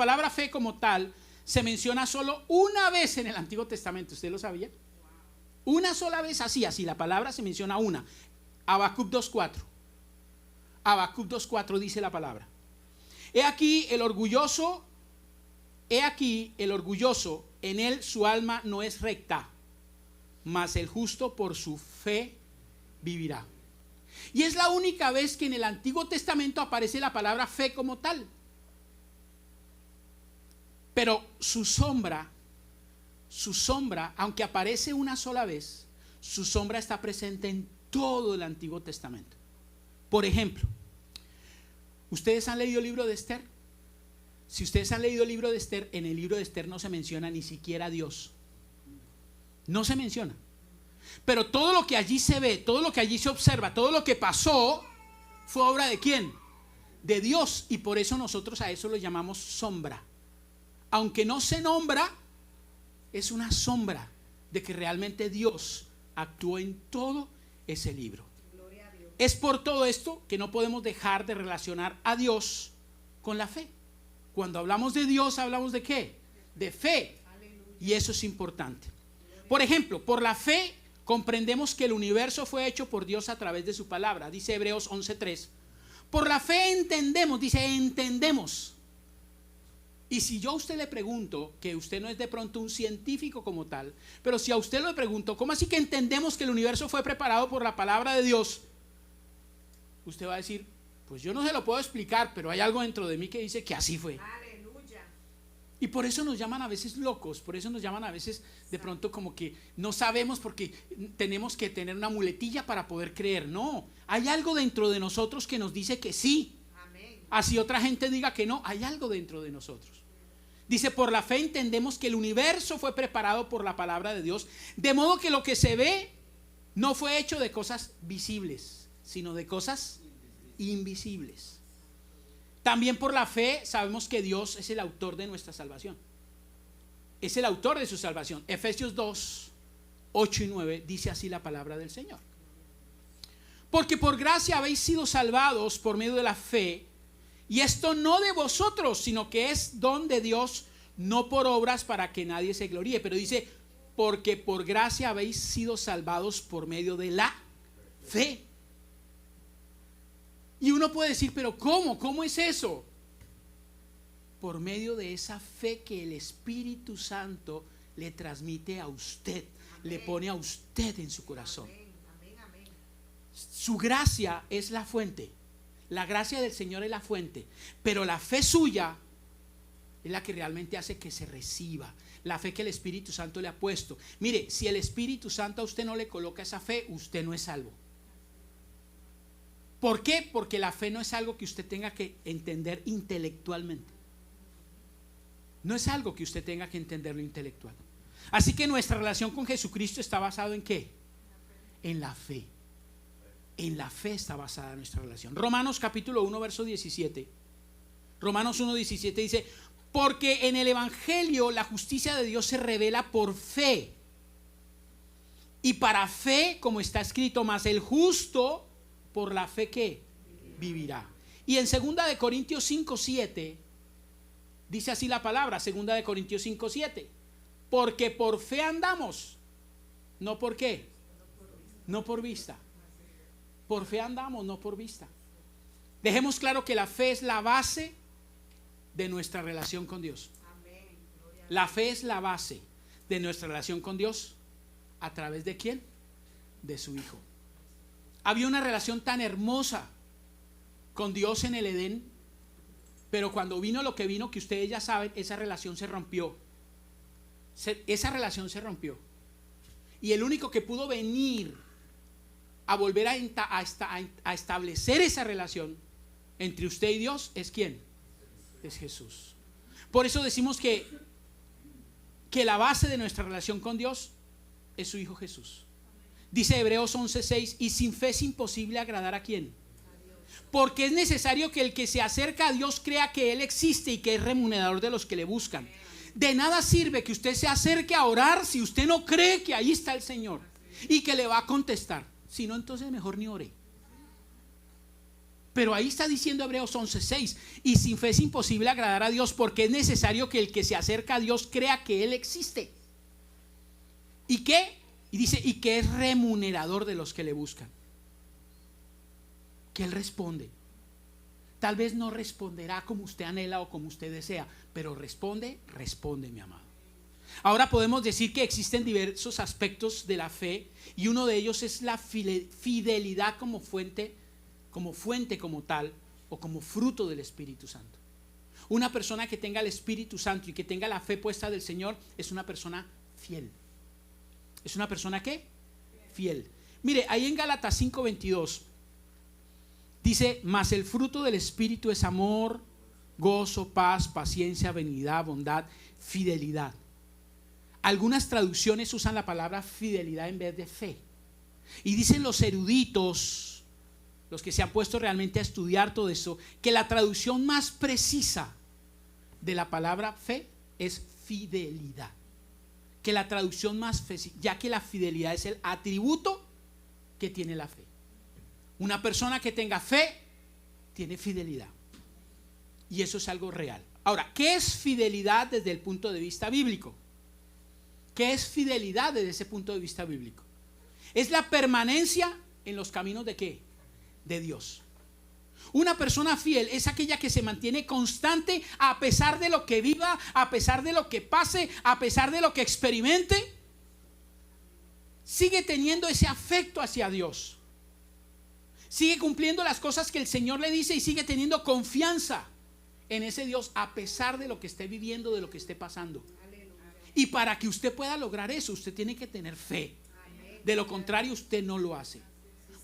palabra fe como tal se menciona solo una vez en el Antiguo Testamento. ¿Usted lo sabía? Una sola vez, así, la palabra se menciona una. Habacuc 2:4. Habacuc 2:4 dice la palabra: He aquí el orgulloso, en él su alma no es recta, mas el justo por su fe vivirá. Y es la única vez que en el Antiguo Testamento aparece la palabra fe como tal. Pero su sombra, aunque aparece una sola vez, su sombra está presente en todo el Antiguo Testamento. Por ejemplo, ¿ustedes han leído el libro de Esther? Si ustedes han leído el libro de Esther, en el libro de Esther no se menciona ni siquiera a Dios. No se menciona. Pero todo lo que allí se ve, todo lo que allí se observa, todo lo que pasó, fue obra ¿de quién? De Dios. Y por eso nosotros a eso lo llamamos sombra. Aunque no se nombra, es una sombra de que realmente Dios actuó en todo ese libro. Es por todo esto que no podemos dejar de relacionar a Dios con la fe. Cuando hablamos de Dios, ¿hablamos de qué? De fe. Y eso es importante. Por ejemplo, por la fe comprendemos que el universo fue hecho por Dios a través de su palabra. Dice Hebreos 11:3. Por la fe entendemos, dice entendemos. Y si yo a usted le pregunto, que usted no es de pronto un científico como tal, pero si a usted le pregunto, ¿cómo así que entendemos que el universo fue preparado por la palabra de Dios? Usted va a decir, pues yo no se lo puedo explicar, pero hay algo dentro de mí que dice que así fue. Aleluya. Y por eso nos llaman a veces locos, por eso nos llaman a veces de pronto como que no sabemos porque tenemos que tener una muletilla para poder creer. No, hay algo dentro de nosotros que nos dice que sí. Amén. Así otra gente diga que no, hay algo dentro de nosotros. Dice, por la fe entendemos que el universo fue preparado por la palabra de Dios, de modo que lo que se ve no fue hecho de cosas visibles, sino de cosas invisibles. También por la fe sabemos que Dios es el autor de nuestra salvación. Es el autor de su salvación. Efesios 2:8-9 dice así la palabra del Señor. Porque por gracia habéis sido salvados por medio de la fe, y esto no de vosotros, sino que es don de Dios, no por obras para que nadie se gloríe. Pero dice, porque por gracia habéis sido salvados por medio de la fe. Y uno puede decir, pero ¿cómo? ¿Cómo es eso? Por medio de esa fe que el Espíritu Santo le transmite a usted, amén, le pone a usted en su corazón. Amén, amén. Su gracia es la fuente. La gracia del Señor es la fuente, pero la fe suya es la que realmente hace que se reciba. La fe que el Espíritu Santo le ha puesto. Mire, si el Espíritu Santo a usted no le coloca esa fe, usted no es salvo. ¿Por qué? Porque la fe no es algo que usted tenga que entender intelectualmente. No es algo que usted tenga que entenderlo intelectual. Así que nuestra relación con Jesucristo está basada ¿en qué? En la fe. En la fe está basada nuestra relación. Romanos capítulo 1 verso 17. Romanos 1:17 dice, porque en el Evangelio la justicia de Dios se revela por fe. Y para fe, como está escrito, más el justo por la fe que vivirá. Y en 2 de Corintios 5:7 dice así la palabra, 2 de Corintios 5:7, porque por fe andamos, no por qué, no por vista. Por fe andamos, no por vista. Dejemos claro que la fe es la base de nuestra relación con Dios. La fe es la base de nuestra relación con Dios. ¿A través de quién? De su Hijo. Había una relación tan hermosa con Dios en el Edén, pero cuando vino lo que vino, que ustedes ya saben, esa relación se rompió. Esa relación se rompió. Y el único que pudo venir a volver a establecer esa relación entre usted y Dios es ¿quién? Es Jesús. Por eso decimos que la base de nuestra relación con Dios es su Hijo Jesús. Dice Hebreos 11:6, y sin fe es imposible agradar ¿a quién? Porque es necesario que el que se acerca a Dios crea que Él existe y que es remunerador de los que le buscan. De nada sirve que usted se acerque a orar si usted no cree que ahí está el Señor y que le va a contestar. Si no, entonces mejor ni ore. Pero ahí está diciendo Hebreos 11:6, y sin fe es imposible agradar a Dios, porque es necesario que el que se acerca a Dios crea que Él existe. ¿Y qué? Y dice, y que es remunerador de los que le buscan. Que Él responde. Tal vez no responderá como usted anhela o como usted desea, pero responde, mi amado. Ahora podemos decir que existen diversos aspectos de la fe, y uno de ellos es la fidelidad como fuente como tal, o como fruto del Espíritu Santo. Una persona que tenga el Espíritu Santo y que tenga la fe puesta del Señor es una persona fiel. ¿Es una persona qué? Fiel. Mire, ahí en Gálatas 5:22 dice, mas el fruto del Espíritu es amor, gozo, paz, paciencia, benignidad, bondad, fidelidad. Algunas traducciones usan la palabra fidelidad en vez de fe. Y dicen los eruditos, los que se han puesto realmente a estudiar todo eso, que la traducción más precisa de la palabra fe es fidelidad. Que la traducción más precisa, ya que la fidelidad es el atributo que tiene la fe. Una persona que tenga fe tiene fidelidad. Y eso es algo real. Ahora, ¿qué es fidelidad desde el punto de vista bíblico? ¿Qué es fidelidad desde ese punto de vista bíblico? Es la permanencia en los caminos de ¿qué? De Dios. Una persona fiel es aquella que se mantiene constante a pesar de lo que viva, a pesar de lo que pase, a pesar de lo que experimente. Sigue teniendo ese afecto hacia Dios. Sigue cumpliendo las cosas que el Señor le dice y sigue teniendo confianza en ese Dios a pesar de lo que esté viviendo, de lo que esté pasando. Y para que usted pueda lograr eso, usted tiene que tener fe. De lo contrario, usted no lo hace.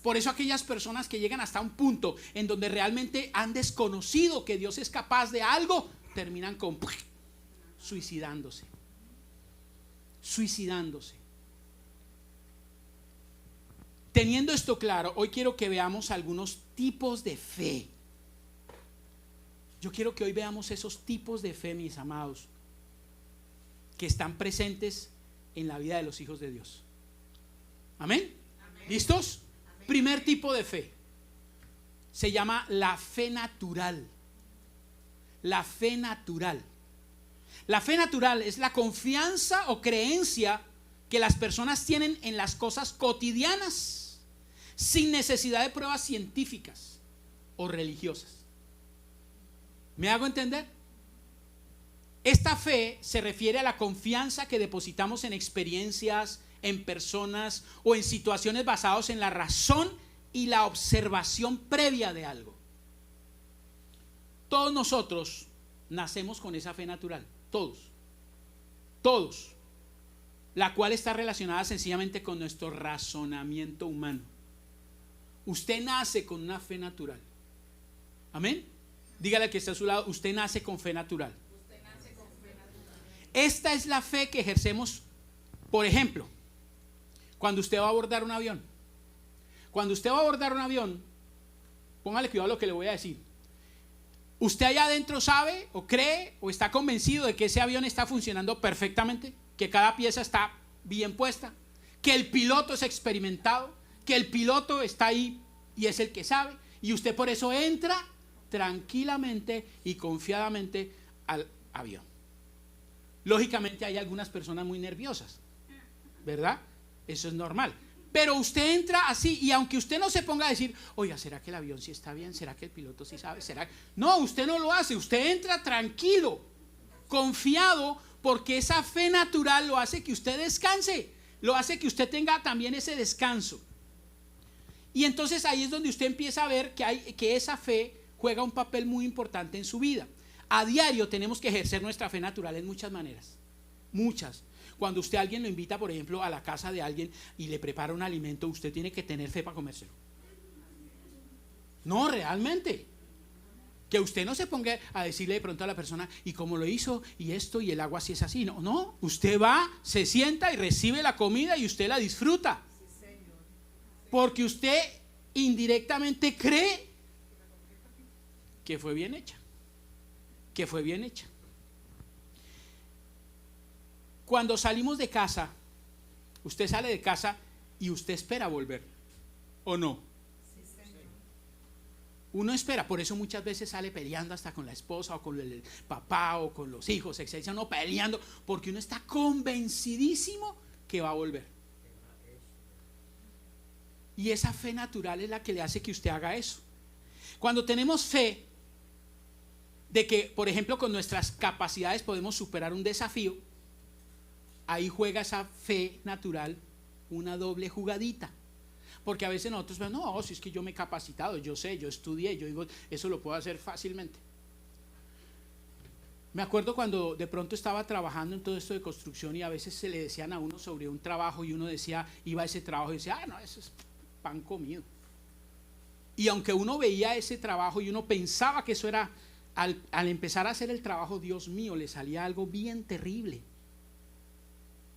Por eso aquellas personas que llegan hasta un punto en donde realmente han desconocido que Dios es capaz de algo, terminan con suicidándose. Teniendo esto claro, hoy quiero que veamos algunos tipos de fe. Yo quiero que hoy veamos esos tipos de fe, mis amados, que están presentes en la vida de los hijos de Dios. ¿Amén? ¿Listos? Amén. Primer tipo de fe se llama la fe natural. La fe natural. La fe natural es la confianza o creencia que las personas tienen en las cosas cotidianas, sin necesidad de pruebas científicas o religiosas. ¿Me hago entender? Esta fe se refiere a la confianza que depositamos en experiencias, en personas o en situaciones basadas en la razón y la observación previa de algo. Todos nosotros nacemos con esa fe natural, todos, la cual está relacionada sencillamente con nuestro razonamiento humano. Usted nace con una fe natural. Amén. Dígale al que está a su lado, usted nace con fe natural. Esta es la fe que ejercemos, por ejemplo, cuando usted va a abordar un avión. Cuando usted va a abordar un avión, póngale cuidado a lo que le voy a decir. Usted allá adentro sabe o cree o está convencido de que ese avión está funcionando perfectamente, que cada pieza está bien puesta, que el piloto es experimentado, que el piloto está ahí y es el que sabe, y usted por eso entra tranquilamente y confiadamente al avión. Lógicamente hay algunas personas muy nerviosas, ¿verdad? Eso es normal. Pero usted entra así, y aunque usted no se ponga a decir, oiga, ¿será que el avión sí está bien? ¿Será que el piloto sí sabe? ¿Será? No, usted no lo hace. Usted entra tranquilo, confiado, porque esa fe natural lo hace que usted descanse, lo hace que usted tenga también ese descanso. Y entonces ahí es donde usted empieza a ver que esa fe juega un papel muy importante en su vida. A diario tenemos que ejercer nuestra fe natural en muchas maneras, muchas. Cuando usted a alguien lo invita, por ejemplo, a la casa de alguien y le prepara un alimento, usted tiene que tener fe para comérselo. No, realmente. Que usted no se ponga a decirle de pronto a la persona, y cómo lo hizo, y esto, y el agua si es así. No, no, usted va, se sienta y recibe la comida y usted la disfruta. Porque usted indirectamente cree que fue bien hecha. Que fue bien hecha. Cuando salimos de casa, usted sale de casa y usted espera volver, ¿o no? Uno espera, por eso muchas veces sale peleando hasta con la esposa o con el papá o con los hijos, etc. Uno peleando porque uno está convencidísimo que va a volver. Y esa fe natural es la que le hace que usted haga eso. Cuando tenemos fe de que, por ejemplo, con nuestras capacidades podemos superar un desafío, ahí juega esa fe natural una doble jugadita. Porque a veces nosotros pensamos, no, si es que yo me he capacitado, yo sé, yo estudié, yo digo, eso lo puedo hacer fácilmente. Me acuerdo cuando de pronto estaba trabajando en todo esto de construcción y a veces se le decían a uno sobre un trabajo y uno decía, iba a ese trabajo y decía, no, eso es pan comido. Y aunque uno veía ese trabajo y uno pensaba que eso era, al empezar a hacer el trabajo, Dios mío, le salía algo bien terrible.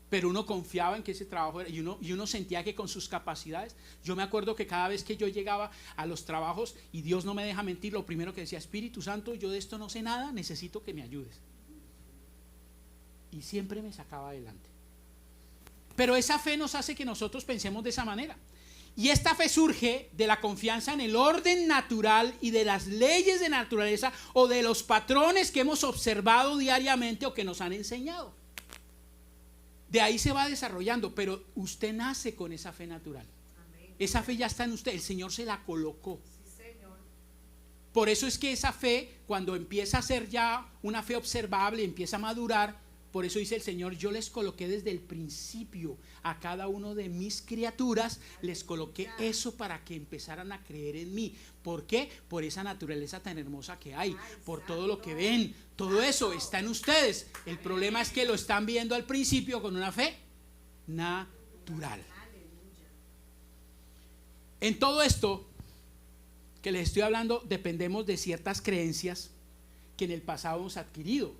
Pero uno confiaba en que ese trabajo era, y uno sentía que con sus capacidades, yo me acuerdo que cada vez que yo llegaba a los trabajos, y Dios no me deja mentir, lo primero que decía, Espíritu Santo, yo de esto no sé nada, necesito que me ayudes. Y siempre me sacaba adelante. Pero esa fe nos hace que nosotros pensemos de esa manera. Y esta fe surge de la confianza en el orden natural y de las leyes de naturaleza o de los patrones que hemos observado diariamente o que nos han enseñado. De ahí se va desarrollando, pero usted nace con esa fe natural. Amén. Esa fe ya está en usted, el Señor se la colocó. Sí, Señor. Por eso es que esa fe, cuando empieza a ser ya una fe observable, empieza a madurar, por eso dice el Señor, yo les coloqué desde el principio a cada uno de mis criaturas, les coloqué eso para que empezaran a creer en mí. ¿Por qué? Por esa naturaleza tan hermosa que hay, por todo lo que ven, todo eso está en ustedes. El problema es que lo están viendo al principio con una fe natural. En todo esto que les estoy hablando, dependemos de ciertas creencias que en el pasado hemos adquirido.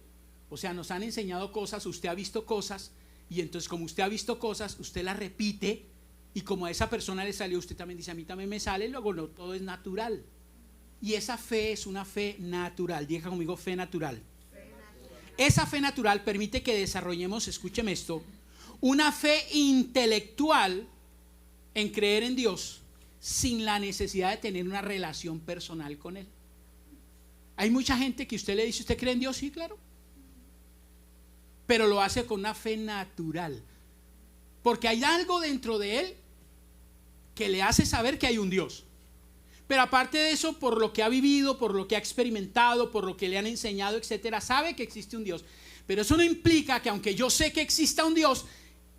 O sea, nos han enseñado cosas, usted ha visto cosas, y entonces como usted ha visto cosas, usted las repite, y como a esa persona le salió, usted también dice, a mí también me sale, luego no, todo es natural. Y esa fe es una fe natural. Diga conmigo, fe natural. Esa fe natural permite que desarrollemos, escúcheme esto, una fe intelectual en creer en Dios sin la necesidad de tener una relación personal con Él. Hay mucha gente que usted le dice, ¿usted cree en Dios? Sí, claro. Pero lo hace con una fe natural, porque hay algo dentro de él que le hace saber que hay un Dios. Pero aparte de eso, por lo que ha vivido, por lo que ha experimentado, por lo que le han enseñado, etcétera, sabe que existe un Dios. Pero eso no implica que aunque yo sé que exista un Dios,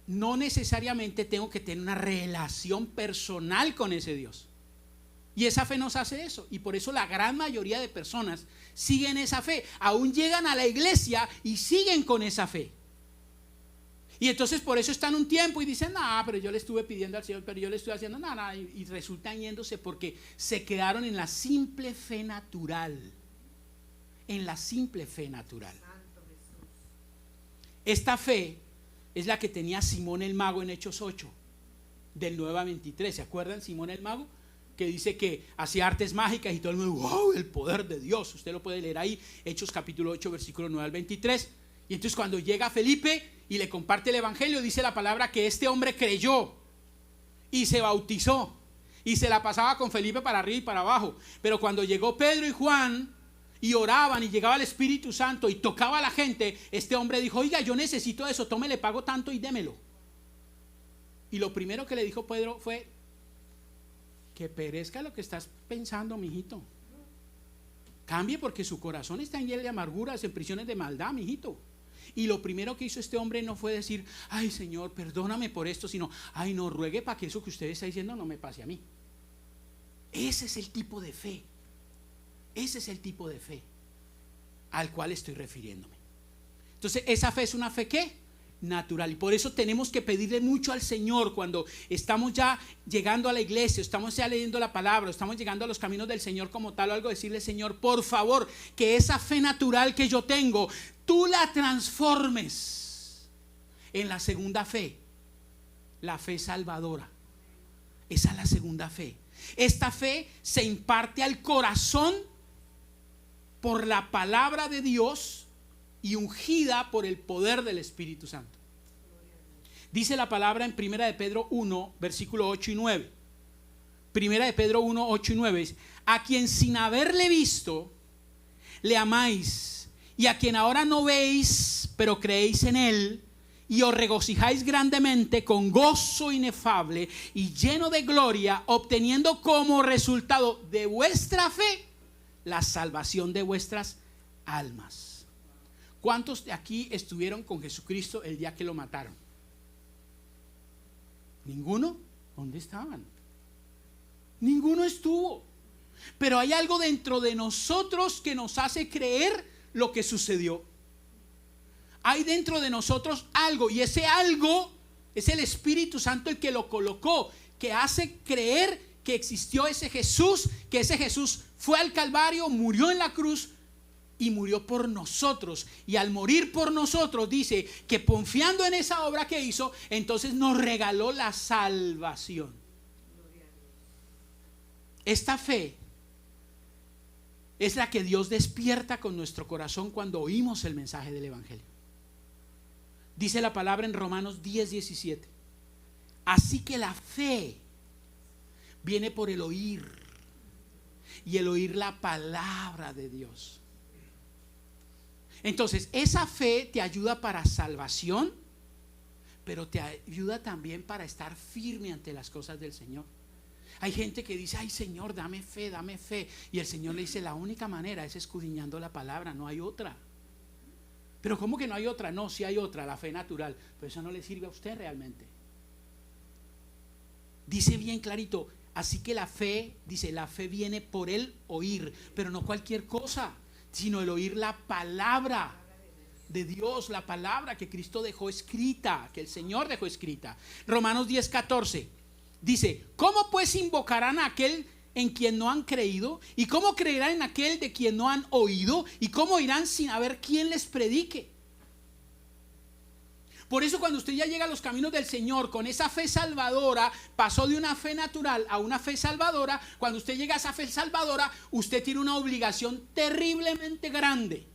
no necesariamente tengo que tener una relación personal con ese Dios. Y esa fe nos hace eso, y por eso la gran mayoría de personas siguen esa fe, aún llegan a la iglesia y siguen con esa fe. Y entonces por eso están un tiempo y dicen, pero yo le estuve pidiendo al Señor, pero yo le estoy haciendo nada, y resultan yéndose porque se quedaron en la simple fe natural. En la simple fe natural. Esta fe es la que tenía Simón el mago en Hechos 8, del 9 a 23. ¿Se acuerdan Simón el mago? Que dice que hacía artes mágicas y todo el mundo, wow, el poder de Dios. Usted lo puede leer ahí, Hechos capítulo 8, versículo 9 al 23. Y entonces cuando llega Felipe y le comparte el evangelio, dice la palabra que este hombre creyó y se bautizó y se la pasaba con Felipe para arriba y para abajo. Pero cuando llegó Pedro y Juan y oraban y llegaba el Espíritu Santo y tocaba a la gente, este hombre dijo, oiga, yo necesito eso, tome, le pago tanto y démelo. Y lo primero que le dijo Pedro fue, que perezca lo que estás pensando, mijito. Cambie, porque su corazón está en hiel de amarguras, en prisiones de maldad, mijito. Y lo primero que hizo este hombre no fue decir, ay Señor, perdóname por esto, sino, ay no, ruegue para que eso que usted está diciendo no me pase a mí. Ese es el tipo de fe. Ese es el tipo de fe al cual estoy refiriéndome. Entonces, esa fe es una fe ¿qué? Natural. Y por eso tenemos que pedirle mucho al Señor cuando estamos ya llegando a la iglesia, estamos ya leyendo la palabra, estamos llegando a los caminos del Señor como tal o algo, decirle, Señor, por favor, que esa fe natural que yo tengo, tú la transformes en la segunda fe, la fe salvadora. Esa es la segunda fe. Esta fe se imparte al corazón por la palabra de Dios y ungida por el poder del Espíritu Santo. Dice la palabra en 1 de Pedro 1, versículo 8 y 9. Primera de Pedro 1, 8 y 9 dice: a quien sin haberle visto le amáis, y a quien ahora no veis pero creéis en él, y os regocijáis grandemente con gozo inefable y lleno de gloria, obteniendo como resultado de vuestra fe la salvación de vuestras almas. ¿Cuántos de aquí estuvieron con Jesucristo el día que lo mataron? ¿Ninguno? ¿Dónde estaban? Ninguno estuvo. Pero hay algo dentro de nosotros que nos hace creer lo que sucedió. Hay dentro de nosotros algo, y ese algo es el Espíritu Santo el que lo colocó, que hace creer que existió ese Jesús, que ese Jesús fue al Calvario, murió en la cruz y murió por nosotros. Y al morir por nosotros, dice que confiando en esa obra que hizo, entonces nos regaló la salvación. Esta fe es la que Dios despierta con nuestro corazón cuando oímos el mensaje del Evangelio. Dice la palabra en Romanos 10, 17: así que la fe viene por el oír, y el oír la palabra de Dios. Entonces, esa fe te ayuda para salvación, pero te ayuda también para estar firme ante las cosas del Señor. Hay gente que dice: ay Señor, dame fe, dame fe. Y el Señor le dice: la única manera es escudriñando la palabra, no hay otra. Pero ¿cómo que no hay otra? No, sí hay otra, la fe natural. Pero eso no le sirve a usted realmente. Dice bien clarito: así que la fe, dice, la fe viene por el oír, pero no cualquier cosa, sino el oír la palabra de Dios, la palabra que Cristo dejó escrita, que el Señor dejó escrita. Romanos 10, 14 dice: ¿cómo pues invocarán a aquel en quien no han creído? ¿Y cómo creerán en aquel de quien no han oído? ¿Y cómo irán sin haber quien les predique? Por eso, cuando usted ya llega a los caminos del Señor con esa fe salvadora, pasó de una fe natural a una fe salvadora. Cuando usted llega a esa fe salvadora, usted tiene una obligación terriblemente grande,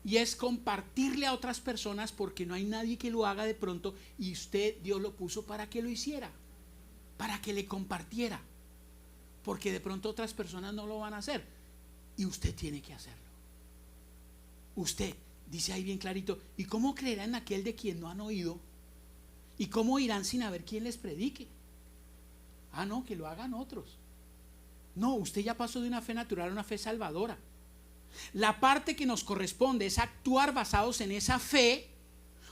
y es compartirle a otras personas, porque no hay nadie que lo haga de pronto, y usted, Dios lo puso para que lo hiciera, para que le compartiera, porque de pronto otras personas no lo van a hacer y usted tiene que hacerlo. Usted dice ahí bien clarito: ¿y cómo creerán en aquel de quien no han oído? ¿Y cómo irán sin haber quien les predique? Ah, no, que lo hagan otros. No, usted ya pasó de una fe natural a una fe salvadora. La parte que nos corresponde es actuar basados en esa fe,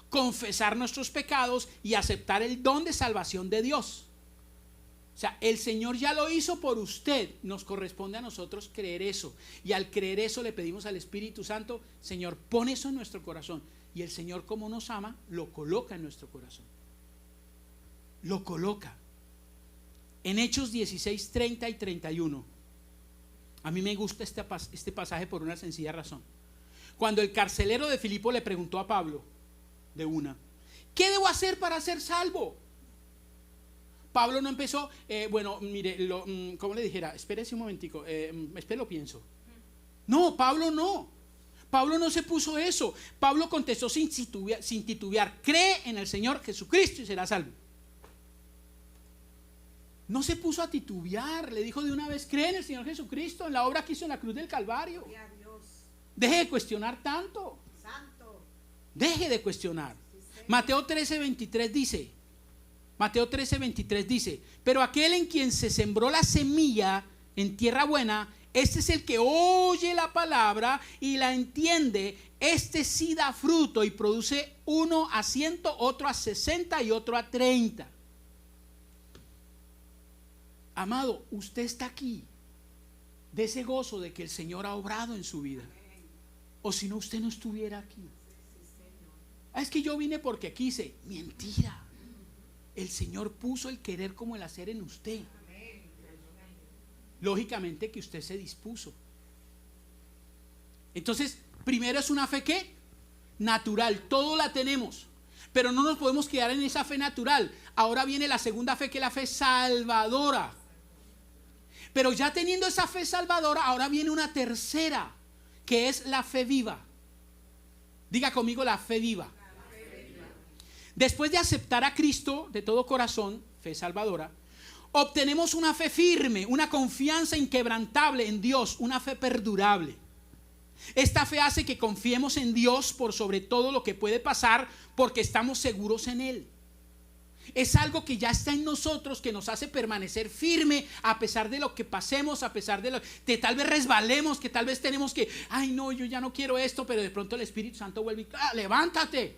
confesar nuestros pecados y aceptar el don de salvación de Dios. O sea, el Señor ya lo hizo por usted, nos corresponde a nosotros creer eso. Y al creer eso le pedimos al Espíritu Santo: Señor, pon eso en nuestro corazón. Y el Señor, como nos ama, lo coloca en nuestro corazón. Lo coloca. En Hechos 16, 30 y 31. A mí me gusta este pasaje por una sencilla razón. Cuando el carcelero de Filipo le preguntó a Pablo de una: ¿qué debo hacer para ser salvo? Pablo no empezó, bueno, mire, ¿cómo le dijera? Espérese un momentico, lo pienso. No, Pablo no se puso eso. Pablo contestó sin titubear: cree en el Señor Jesucristo y serás salvo. No se puso a titubear, le dijo de una vez: cree en el Señor Jesucristo, en la obra que hizo en la cruz del Calvario. Deje de cuestionar tanto. Deje de cuestionar. Mateo 13, 23 dice: Mateo 13, 23 dice: pero aquel en quien se sembró la semilla en tierra buena, este es el que oye la palabra y la entiende. Este sí da fruto y produce, uno a 100, otro a 60 y otro a 30. Amado, usted está aquí de ese gozo de que el Señor ha obrado en su vida. O si no, usted no estuviera aquí. Es que yo vine porque quise. Mentira. El Señor puso el querer como el hacer en usted. Lógicamente que usted se dispuso. Entonces, primero es una fe ¿qué? Natural. Todo la tenemos, pero no nos podemos quedar en esa fe natural. Ahora viene la segunda fe, que es la fe salvadora. Pero ya teniendo esa fe salvadora, ahora viene una tercera, que es la fe viva. Diga conmigo: la fe viva. Después de aceptar a Cristo de todo corazón, fe salvadora, obtenemos una fe firme, una confianza inquebrantable en Dios, una fe perdurable. Esta fe hace que confiemos en Dios por sobre todo lo que puede pasar, porque estamos seguros en Él. Es algo que ya está en nosotros, que nos hace permanecer firme a pesar de lo que pasemos, a pesar de lo que tal vez resbalemos, que tal vez tenemos que, ay no, yo ya no quiero esto, pero de pronto el Espíritu Santo vuelve y levántate,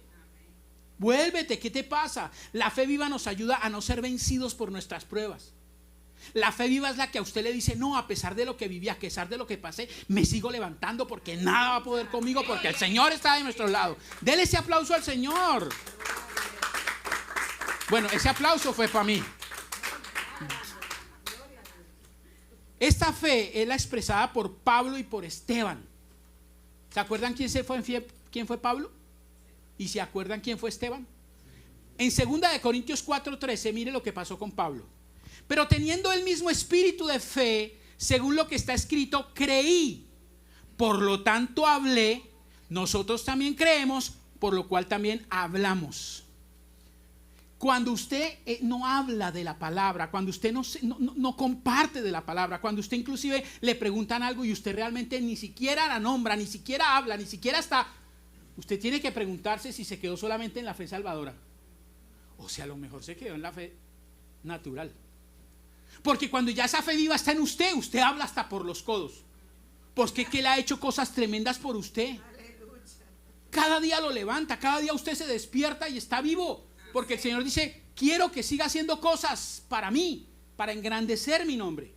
vuélvete, ¿qué te pasa? La fe viva nos ayuda a no ser vencidos por nuestras pruebas. La fe viva es la que a usted le dice, no, a pesar de lo que viví, a pesar de lo que pasé, me sigo levantando porque nada va a poder conmigo, porque el Señor está de nuestro lado. Dele ese aplauso al Señor. Bueno, ese aplauso fue para mí. Esta fe es la expresada por Pablo y por Esteban. ¿Se acuerdan quién fue Pablo? ¿Y se acuerdan quién fue Esteban? En 2 Corintios 4:13, mire lo que pasó con Pablo. Pero teniendo el mismo espíritu de fe, según lo que está escrito, creí, por lo tanto hablé. Nosotros también creemos, por lo cual también hablamos. Cuando usted no habla de la palabra, cuando usted no comparte de la palabra, cuando usted inclusive le preguntan algo y usted realmente ni siquiera la nombra, ni siquiera habla, ni siquiera está, usted tiene que preguntarse si se quedó solamente en la fe salvadora o si a lo mejor se quedó en la fe natural. Porque cuando ya esa fe viva está en usted, usted habla hasta por los codos, porque que Él ha hecho cosas tremendas por usted. Cada día lo levanta, cada día usted se despierta y está vivo. Porque el Señor dice, quiero que siga haciendo cosas para mí, para engrandecer mi nombre.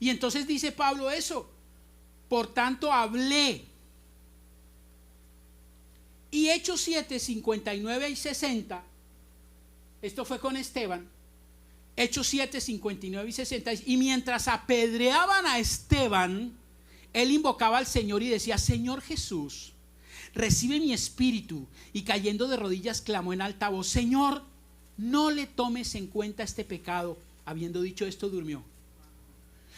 Y entonces dice Pablo eso, por tanto hablé. Y Hechos 7, 59 y 60, esto fue con Esteban. Hechos 7, 59 y 60, y mientras apedreaban a Esteban, él invocaba al Señor y decía, Señor Jesús, recibe mi espíritu. Y cayendo de rodillas clamó en alta voz, Señor, no le tomes en cuenta este pecado. Habiendo dicho esto, durmió.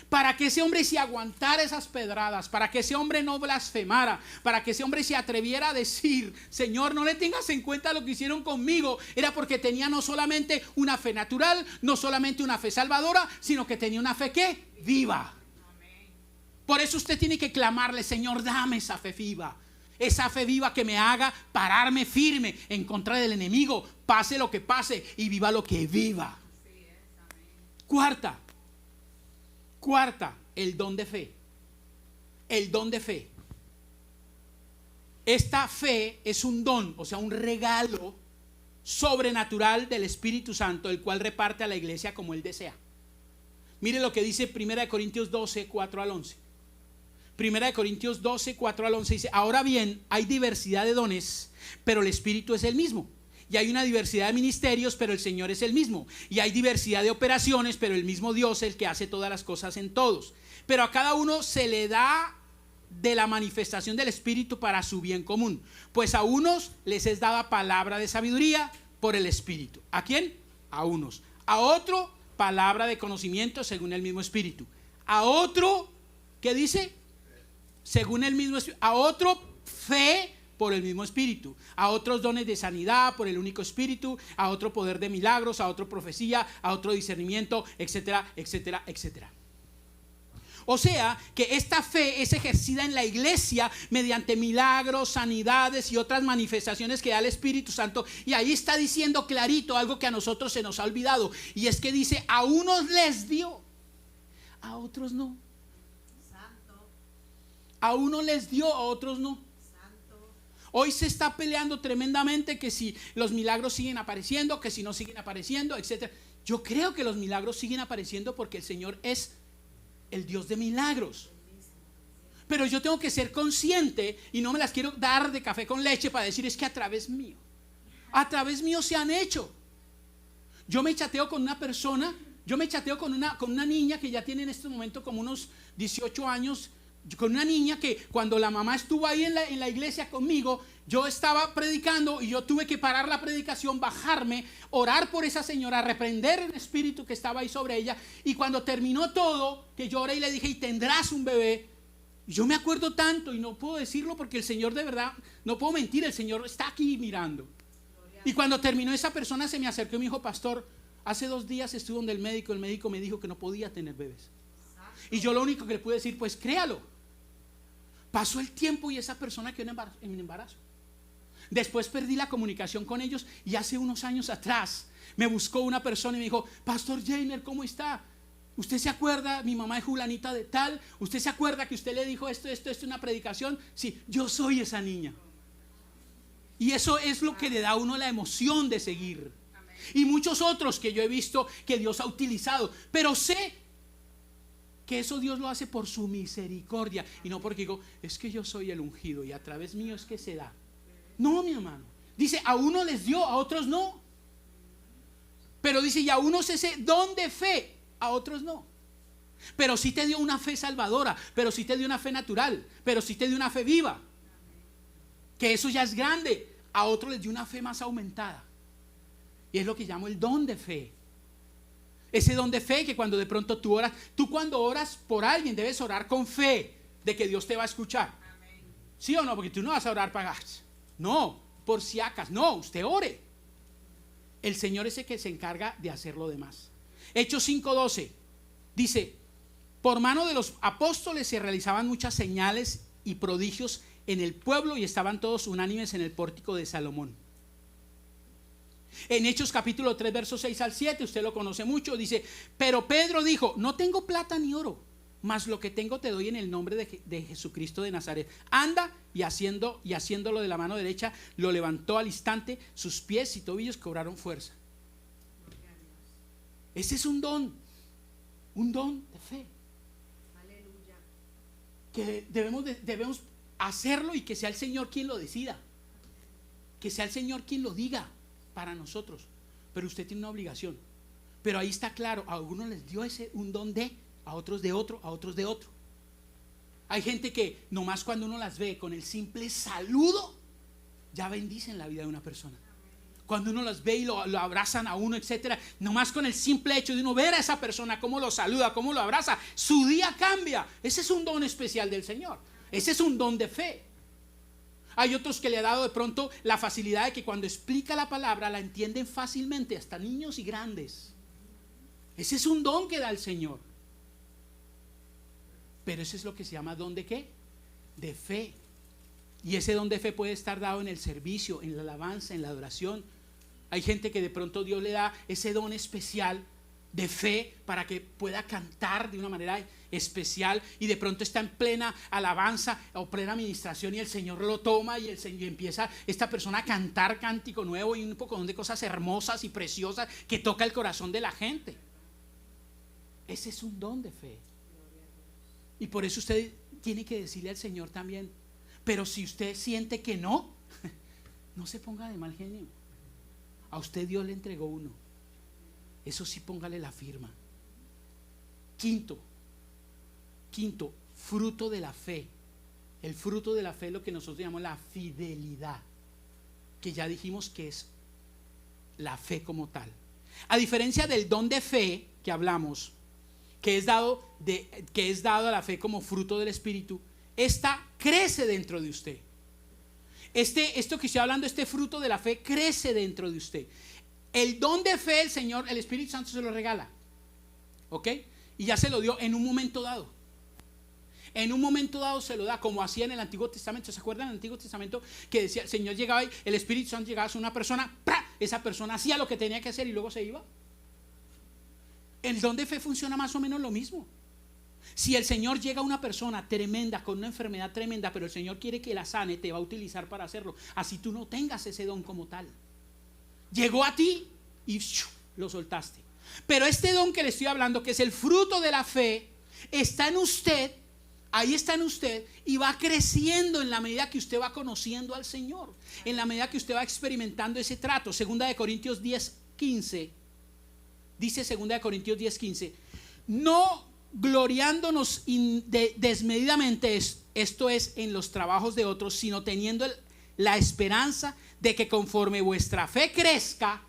Para que ese hombre se aguantara esas pedradas, para que ese hombre no blasfemara, para que ese hombre se atreviera a decir, Señor, no le tengas en cuenta lo que hicieron conmigo, era porque tenía no solamente una fe natural, no solamente una fe salvadora, sino que tenía una fe ¿qué? Viva. Por eso usted tiene que clamarle, Señor, dame esa fe viva. Esa fe viva que me haga pararme firme en contra del enemigo, pase lo que pase y viva lo que viva. Cuarta, el don de fe. El don de fe. Esta fe es un don, o sea, un regalo sobrenatural del Espíritu Santo, el cual reparte a la iglesia como Él desea. Mire lo que dice 1 Corintios 12, 4 al 11. 1 Corintios 12, 4 al 11 dice, ahora bien, hay diversidad de dones, pero el Espíritu es el mismo. Y hay una diversidad de ministerios, pero el Señor es el mismo. Y hay diversidad de operaciones, pero el mismo Dios es el que hace todas las cosas en todos. Pero a cada uno se le da de la manifestación del Espíritu para su bien común. Pues a unos les es dada palabra de sabiduría por el Espíritu. ¿A quién? A unos. A otro, palabra de conocimiento según el mismo Espíritu. A otro, ¿qué dice? Según el mismo Espíritu. A otro, fe por el mismo Espíritu, a otros dones de sanidad por el único Espíritu, a otro poder de milagros, a otro profecía, a otro discernimiento, etcétera, etcétera, etcétera. O sea que esta fe es ejercida en la iglesia mediante milagros, sanidades y otras manifestaciones que da el Espíritu Santo. Y ahí está diciendo clarito algo que a nosotros se nos ha olvidado, y es que dice, a unos les dio, a otros no. A unos les dio, a otros no. Hoy se está peleando tremendamente que si los milagros siguen apareciendo, que si no siguen apareciendo, etc. Yo creo que los milagros siguen apareciendo porque el Señor es el Dios de milagros. Pero yo tengo que ser consciente y no me las quiero dar de café con leche para decir es que a través mío se han hecho. Yo me chateo con una persona, con una niña que ya tiene en este momento como unos 18 años. Con una niña que cuando la mamá estuvo ahí en la iglesia conmigo, yo estaba predicando y yo tuve que parar la predicación, bajarme, orar por esa señora, reprender el espíritu que estaba ahí sobre ella. Y cuando terminó todo, que yo oré y le dije, y tendrás un bebé. Yo me acuerdo tanto y no puedo decirlo porque el Señor de verdad, no puedo mentir, el Señor está aquí mirando. Y cuando terminó esa persona se me acercó y me dijo, pastor, Hace 2 días estuve donde el médico me dijo que no podía tener bebés. Y yo lo único que le pude decir, pues créalo. Pasó el tiempo y esa persona quedó en embarazo. Después perdí la comunicación con ellos y hace unos años atrás me buscó una persona y me dijo, Pastor Jainer, ¿cómo está? ¿Usted se acuerda? Mi mamá es Julanita de tal. ¿Usted se acuerda que usted le dijo esto, una predicación? Sí, yo soy esa niña. Y eso es lo que le da a uno la emoción de seguir. Y muchos otros que yo he visto que Dios ha utilizado. Pero sé que eso Dios lo hace por su misericordia. Y no porque digo, es que yo soy el ungido y a través mío es que se da. No, mi hermano. Dice, a uno les dio, a otros no. Pero dice, y a unos ese don de fe, a otros no. Pero sí te dio una fe salvadora, pero sí te dio una fe natural, pero sí te dio una fe viva. Que eso ya es grande. A otros les dio una fe más aumentada. Y es lo que llamo el don de fe. Ese don de fe que cuando de pronto tú oras, tú cuando oras por alguien debes orar con fe de que Dios te va a escuchar. ¿Sí o no? Porque tú no vas a orar para gas. No, por si acaso. No, usted ore. El Señor es el que se encarga de hacer lo demás. Hechos 5:12 dice, por mano de los apóstoles se realizaban muchas señales y prodigios en el pueblo y estaban todos unánimes en el pórtico de Salomón. En Hechos capítulo 3 versos 6 al 7, usted lo conoce mucho, dice, pero Pedro dijo, no tengo plata ni oro, mas lo que tengo te doy en el nombre de Jesucristo de Nazaret. Anda, y haciéndolo de la mano derecha, lo levantó al instante, sus pies y tobillos cobraron fuerza. Ese es un don de fe. Aleluya. Que debemos hacerlo y que sea el Señor quien lo decida. Que sea el Señor quien lo diga para nosotros. Pero usted tiene una obligación. Pero ahí está claro, a algunos les dio un don de, a otros de otro, a otros de otro. Hay gente que nomás cuando uno las ve con el simple saludo, ya bendicen la vida de una persona. Cuando uno las ve y lo abrazan a uno, etcétera, nomás con el simple hecho de uno ver a esa persona, cómo lo saluda, cómo lo abraza, su día cambia. Ese es un don especial del Señor. Ese es un don de fe. Hay otros que le ha dado de pronto la facilidad de que cuando explica la palabra la entienden fácilmente, hasta niños y grandes. Ese es un don que da el Señor. Pero ese es lo que se llama don de ¿qué? De fe. Y ese don de fe puede estar dado en el servicio, en la alabanza, en la adoración. Hay gente que de pronto Dios le da ese don especial de fe para que pueda cantar de una manera especial y de pronto está en plena alabanza o plena administración y el Señor lo toma y empieza esta persona a cantar cántico nuevo y un poco de cosas hermosas y preciosas que toca el corazón de la gente. Ese es un don de fe. Y por eso usted tiene que decirle al Señor también, pero si usted siente que no, no se ponga de mal genio. A usted Dios le entregó uno. Eso sí, póngale la firma. Quinto, fruto de la fe. El fruto de la fe es lo que nosotros llamamos la fidelidad, que ya dijimos que es la fe como tal. A diferencia del don de fe que hablamos, que es dado a la fe como fruto del Espíritu, esta crece dentro de usted. Esto que estoy hablando, este fruto de la fe crece dentro de usted. El don de fe, el Señor, el Espíritu Santo se lo regala, ¿ok? Y ya se lo dio en un momento dado. En un momento dado se lo da, como hacía en el Antiguo Testamento. ¿Se acuerdan del Antiguo Testamento? Que decía, el Señor llegaba y el Espíritu Santo llegaba a una persona, ¡pra! Esa persona hacía lo que tenía que hacer y luego se iba. El don de fe funciona más o menos lo mismo. Si el Señor llega a una persona tremenda, con una enfermedad tremenda, pero el Señor quiere que la sane, te va a utilizar para hacerlo. Así tú no tengas ese don como tal. Llegó a ti y lo soltaste. Pero este don que le estoy hablando, que es el fruto de la fe, está en usted. Ahí está en usted y va creciendo en la medida que usted va conociendo al Señor, en la medida que usted va experimentando ese trato. Segunda de Corintios 10:15 dice, Segunda de Corintios 10:15, no gloriándonos desmedidamente, esto es en los trabajos de otros, sino teniendo la esperanza de que conforme vuestra fe crezca,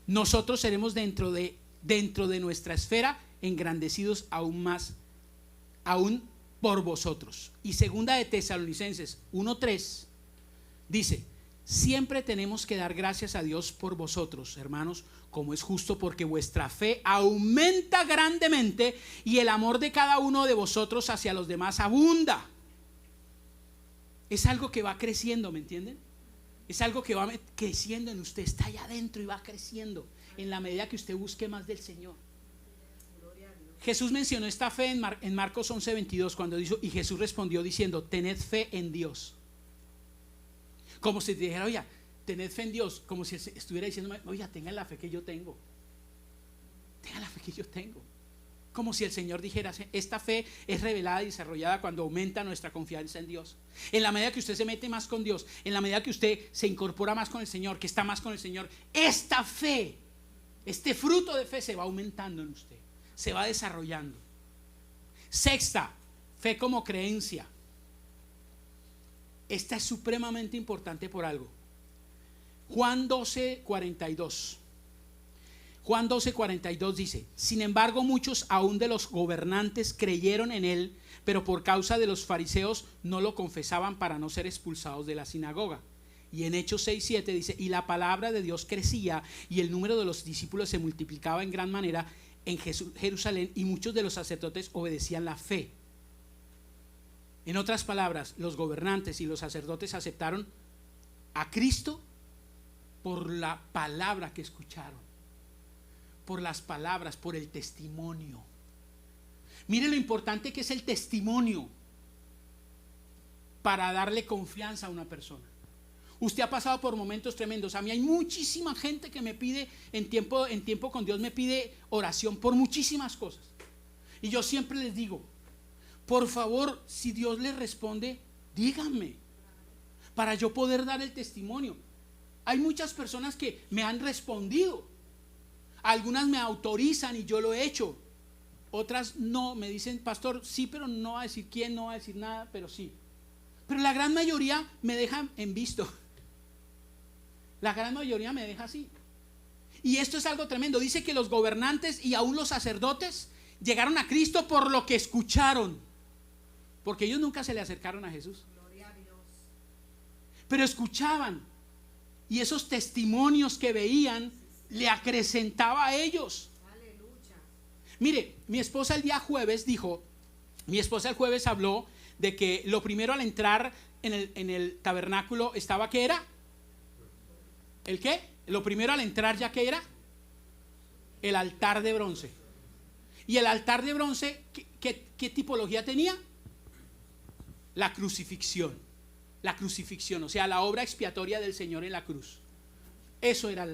nosotros seremos dentro de nuestra esfera engrandecidos aún por vosotros. Y segunda de Tesalonicenses 1:3 dice, siempre tenemos que dar gracias a Dios por vosotros, hermanos, como es justo, porque vuestra fe aumenta grandemente y el amor de cada uno de vosotros hacia los demás abunda. Es algo que va creciendo, ¿me entienden? Es algo que va creciendo en usted, está allá adentro y va creciendo en la medida que usted busque más del Señor. Jesús mencionó esta fe en Marcos 11:22 cuando dijo, y Jesús respondió diciendo, tened fe en Dios. Como si te dijera, oye, tened fe en Dios, como si estuviera diciendo, oye, tengan la fe que yo tengo. Tengan la fe que yo tengo. Como si el Señor dijera, esta fe es revelada y desarrollada cuando aumenta nuestra confianza en Dios. En la medida que usted se mete más con Dios, en la medida que usted se incorpora más con el Señor, que está más con el Señor, esta fe, este fruto de fe se va aumentando en usted, se va desarrollando. Sexta, fe como creencia. Esta es supremamente importante por algo. Juan 12:42. Juan 12:42 dice, sin embargo muchos aún de los gobernantes creyeron en él, pero por causa de los fariseos no lo confesaban para no ser expulsados de la sinagoga. Y en Hechos 6:7 dice, y la palabra de Dios crecía y el número de los discípulos se multiplicaba en gran manera en Jerusalén, y muchos de los sacerdotes obedecían la fe. En otras palabras, los gobernantes y los sacerdotes aceptaron a Cristo por la palabra que escucharon, por las palabras, por el testimonio. Mire lo importante que es el testimonio para darle confianza a una persona. Usted ha pasado por momentos tremendos. A mí hay muchísima gente que me pide en tiempo con Dios, me pide oración por muchísimas cosas. Y yo siempre les digo, por favor, si Dios les responde, díganme, para yo poder dar el testimonio. Hay muchas personas que me han respondido. Algunas me autorizan y yo lo he hecho. Otras no, me dicen, pastor, sí, pero no va a decir quién, no va a decir nada, pero sí. Pero la gran mayoría me dejan en visto. La gran mayoría me deja así. Y esto es algo tremendo. Dice que los gobernantes y aún los sacerdotes llegaron a Cristo por lo que escucharon, porque ellos nunca se le acercaron a Jesús. Gloria a Dios. Pero escuchaban, y esos testimonios que veían le acrecentaba a ellos. Aleluya. Mire, mi esposa el jueves habló de que lo primero al entrar en el tabernáculo estaba, ¿qué era? ¿El qué? Lo primero al entrar, ¿ya qué era? El altar de bronce. Y el altar de bronce, ¿qué tipología tenía? La crucifixión. La crucifixión, o sea, la obra expiatoria del Señor en la cruz. Eso era.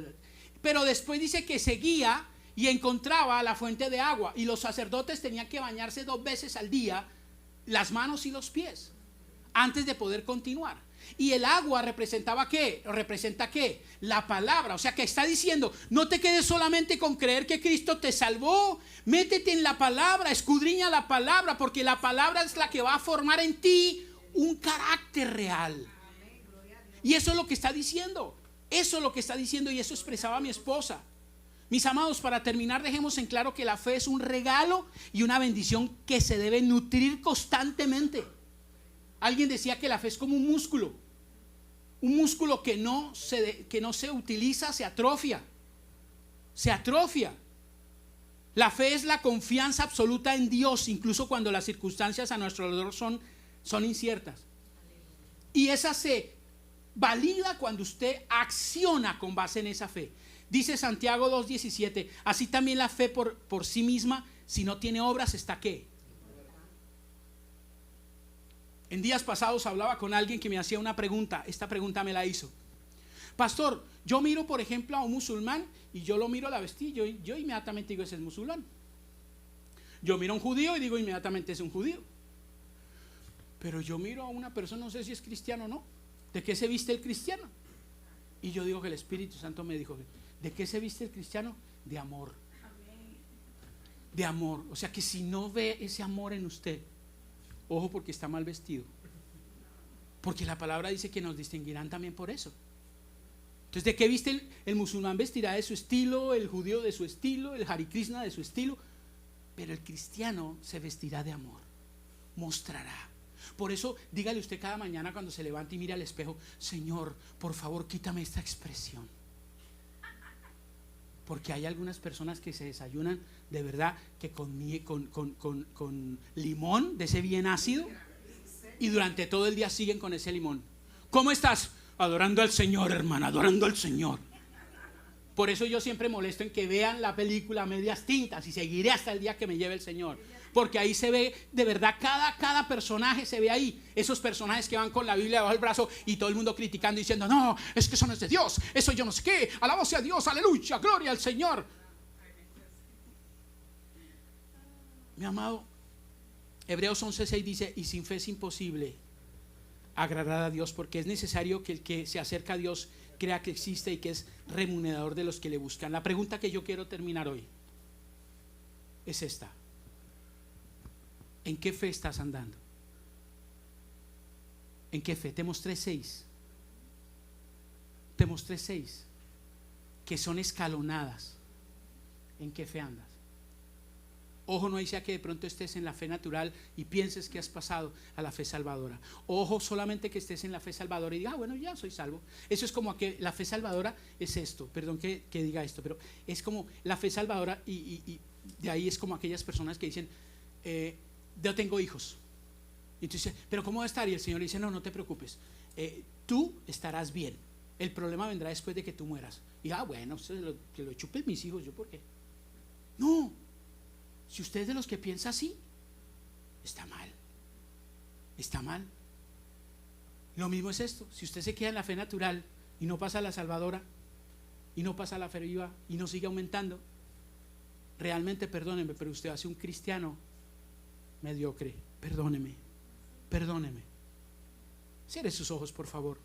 Pero después dice que seguía y encontraba la fuente de agua, y los sacerdotes tenían que bañarse 2 veces al día, las manos y los pies, antes de poder continuar. Y el agua representaba ¿qué? ¿Representa qué? La palabra. O sea que está diciendo, no te quedes solamente con creer que Cristo te salvó, métete en la palabra, escudriña la palabra, porque la palabra es la que va a formar en ti un carácter real. Y eso es lo que está diciendo. Eso es lo que está diciendo, y eso expresaba mi esposa. Mis amados, para terminar, dejemos en claro que la fe es un regalo y una bendición que se debe nutrir constantemente. Alguien decía que la fe es como un músculo que no se utiliza, se atrofia. La fe es la confianza absoluta en Dios, incluso cuando las circunstancias a nuestro alrededor son inciertas. Y esa se valida cuando usted acciona con base en esa fe. Dice Santiago 2:17, así también la fe por sí misma, si no tiene obras, ¿está qué? En días pasados hablaba con alguien que me hacía una pregunta. Esta pregunta me la hizo: pastor, yo miro por ejemplo a un musulmán y yo lo miro a la vestida, yo inmediatamente digo, ese es musulmán. Yo miro a un judío y digo inmediatamente, es un judío. Pero yo miro a una persona, no sé si es cristiano o no. ¿De qué se viste el cristiano? Y yo digo que el Espíritu Santo me dijo, ¿de qué se viste el cristiano? De amor. De amor. O sea que si no ve ese amor en usted, ojo, porque está mal vestido. Porque la palabra dice que nos distinguirán también por eso. Entonces, ¿de qué viste el musulmán? Vestirá de su estilo, el judío de su estilo, el Hare Krishna de su estilo. Pero el cristiano se vestirá de amor. Mostrará. Por eso dígale usted cada mañana cuando se levante y mire al espejo: Señor, por favor, quítame esta expresión. Porque hay algunas personas que se desayunan de verdad que con limón de ese bien ácido, y durante todo el día siguen con ese limón. ¿Cómo estás? Adorando al Señor, hermana, adorando al Señor. Por eso yo siempre molesto en que vean la película a medias tintas, y seguiré hasta el día que me lleve el Señor. Porque ahí se ve de verdad cada personaje, se ve ahí. Esos personajes que van con la Biblia debajo del brazo y todo el mundo criticando, diciendo: no, es que eso no es de Dios, eso yo no sé qué, alabado sea Dios, aleluya, gloria al Señor. Mi amado, Hebreos 11:6 dice: y sin fe es imposible agradar a Dios, porque es necesario que el que se acerca a Dios crea que existe y que es remunerador de los que le buscan. La pregunta que yo quiero terminar hoy es esta: ¿en qué fe estás andando? ¿En qué fe? Te mostré 6. Te mostré 6 que son escalonadas. ¿En qué fe andas? Ojo, no sea que de pronto estés en la fe natural y pienses que has pasado a la fe salvadora. Ojo, solamente que estés en la fe salvadora y digas: bueno, ya soy salvo. Eso es como que la fe salvadora es esto. Perdón que diga esto, pero es como la fe salvadora, y de ahí es como aquellas personas que dicen: yo tengo hijos. Y tú dices: pero ¿cómo va a estar? Y el Señor dice: no, no te preocupes, tú estarás bien. El problema vendrá después de que tú mueras. Y bueno, que lo chupen mis hijos, ¿yo por qué? No. Si usted es de los que piensa así, está mal. Está mal. Lo mismo es esto: si usted se queda en la fe natural y no pasa a la salvadora, y no pasa a la fe viva, y no sigue aumentando, realmente, perdóneme, pero usted hace un cristiano mediocre. Perdóneme. Cierre sus ojos, por favor.